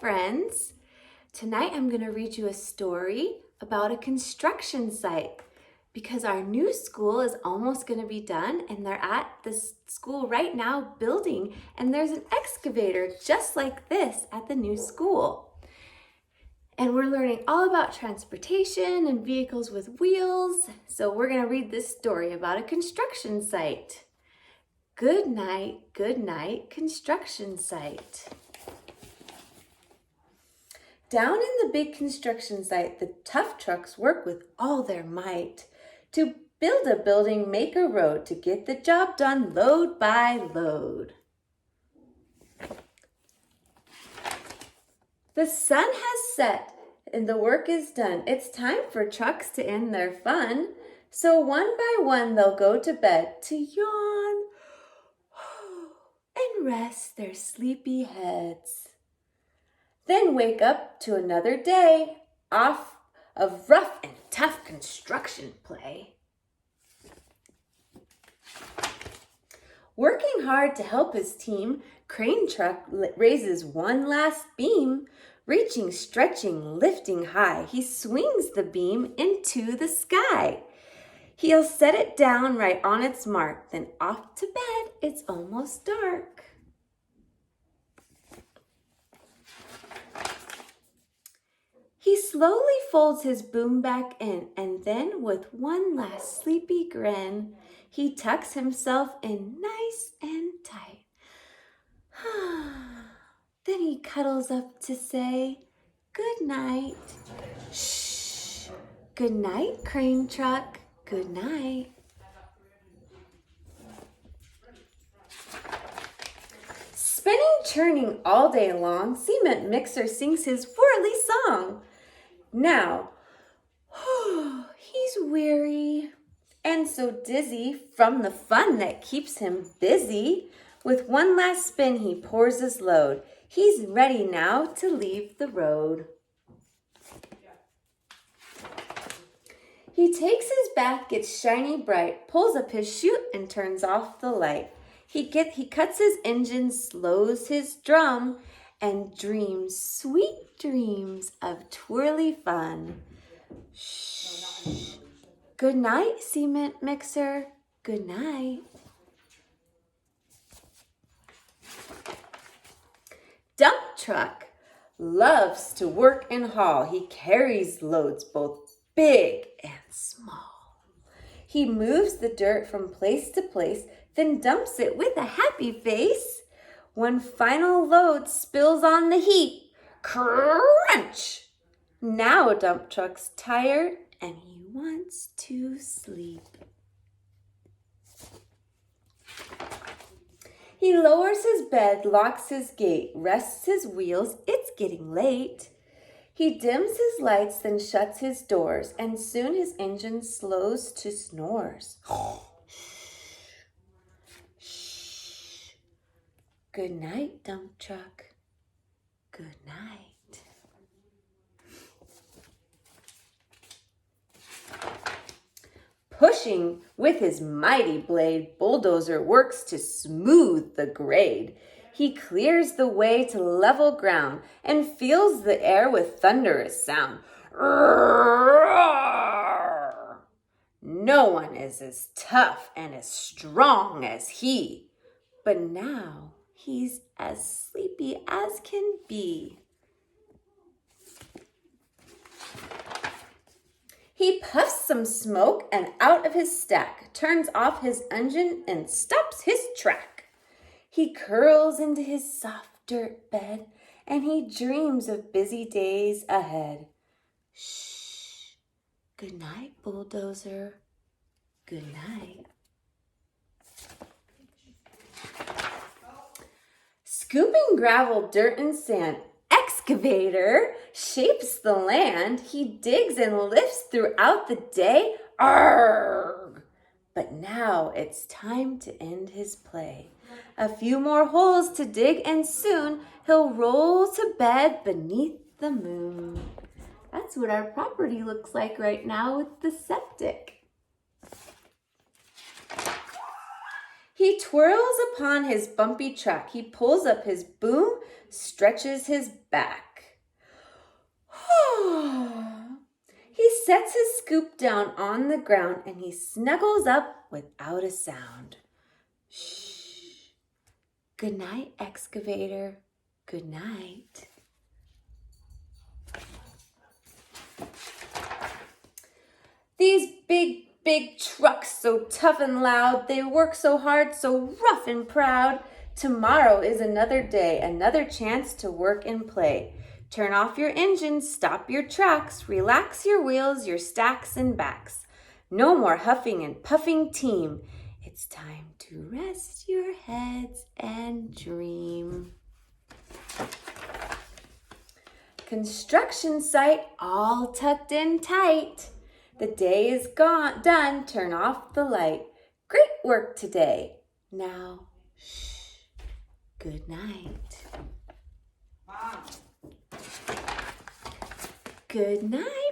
friends. Tonight I'm going to read you a story about a construction site because our new school is almost going to be done and they're at this school right now building, and there's an excavator just like this at the new school. And we're learning all about transportation and vehicles with wheels. So we're going to read this story about a construction site. Goodnight, Goodnight construction site. Down in the big construction site, the tough trucks work with all their might to build a building, make a road, to get the job done load by load. The sun has set and the work is done. It's time for trucks to end their fun. So one by one they'll go to bed to yawn and rest their sleepy heads. Then wake up to another day off of rough and tough construction play. Working hard to help his team, Crane Truck raises one last beam. Reaching, stretching, lifting high, he swings the beam into the sky. He'll set it down right on its mark, then off to bed. It's almost dark. He slowly folds his boom back in, and then with one last sleepy grin, he tucks himself in nice and tight. Then he cuddles up to say, "Good night." Shh. Good night, Crane Truck. Good night. Spinning, churning all day long, Cement Mixer sings his whirly song. Now, he's weary and so dizzy from the fun that keeps him busy. With one last spin, he pours his load. He's ready now to leave the road. He takes his bath, gets shiny bright, pulls up his chute and turns off the light. He cuts his engine, slows his drum, and dreams sweet dreams of twirly fun. Shh. Good night, Cement Mixer. Good night. Dump Truck loves to work and haul. He carries loads both big and small. He moves the dirt from place to place, then dumps it with a happy face. One final load spills on the heap. Crunch! Now Dump Truck's tired and he wants to sleep. He lowers his bed, locks his gate, rests his wheels. It's getting late. He dims his lights, then shuts his doors, and soon his engine slows to snores. Shh. Good night, Dump Truck. Good night. Pushing with his mighty blade, Bulldozer works to smooth the grade. He clears the way to level ground and fills the air with thunderous sound. Roar! No one is as tough and as strong as he, but now he's as sleepy as can be. He puffs some smoke and out of his stack, turns off his engine and stops his track. He curls into his soft dirt bed and he dreams of busy days ahead. Shh. Good night, Bulldozer. Good night. Scooping gravel, dirt, and sand, Excavator shapes the land. He digs and lifts throughout the day. Arrgh! But now it's time to end his play. A few more holes to dig and soon he'll roll to bed beneath the moon. That's what our property looks like right now with the septic. He twirls upon his bumpy track. He pulls up his boom, stretches his back. He sets his scoop down on the ground and he snuggles up without a sound. Shh. Good night, excavator. Good night. These big trucks, so tough and loud, they work so hard, so rough and proud. Tomorrow is another day, another chance to work and play. Turn off your engines, stop your tracks, relax your wheels, your stacks and backs. No more huffing and puffing, team. It's time to rest your heads and dream. Construction site all tucked in tight. The day is done, turn off the light. Great work today. Now, shh, good night. Mom. Good night.